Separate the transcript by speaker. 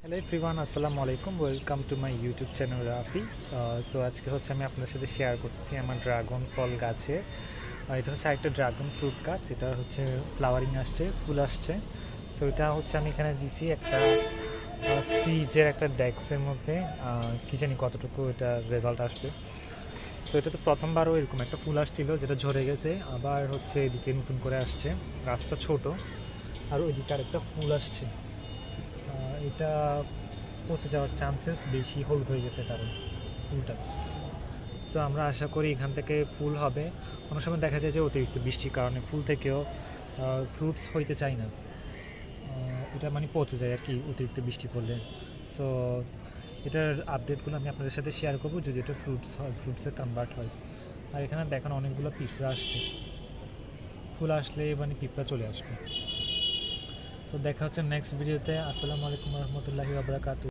Speaker 1: Hello everyone, আসসালামু আলাইকুম। Welcome to my YouTube channel Rafi. So আজকে হচ্ছে আমি আপনাদের সাথে শেয়ার করতেছি আমার ড্রাগন ফল গাছে। এটা হচ্ছে একটা ড্রাগন ফ্রুট গাছ। এটা হচ্ছে ফ্লাওয়ারিং আসছে, ফুল আসছে। সো এটা হচ্ছে আমি এখানে দিছি একটা ফ্রিজের একটা ডেস্কের মধ্যে। কী জানি কতটুকু এটা রেজাল্ট আসবে। সো এটা তো প্রথমবারও এরকম একটা ফুল আসছিল যেটা ঝরে গেছে, আবার হচ্ছে এদিকে নতুন করে আসছে। গাছটা ছোট, আর ওইদিকে আরেকটা ফুল আসছে। এটা পচে যাওয়ার চান্সেস বেশি, হলুদ হয়ে গেছে কারণ ফুলটা। সো আমরা আশা করি এখান থেকে ফুল হবে। অনেক সময় দেখা যায় যে অতিরিক্ত বৃষ্টির কারণে ফুল থেকেও ফ্রুটস হইতে চায় না। এটা মানে পচে যায় আর কি অতিরিক্ত বৃষ্টি পড়লে। সো এটার আপডেটগুলো আমি আপনাদের সাথে শেয়ার করবো যদি এটা ফ্রুটস হয়, ফ্রুটসে কনভার্ট হয়। আর এখানে দেখেন অনেকগুলো পিঁপড়া আসছে, ফুল আসলে মানে পিঁপড়া চলে আসবে। তো দেখা হচ্ছে নেক্সট ভিডিওতে। আসসালামু আলাইকুম রহমতুল্লাহি ওয়া বারাকাতুহু।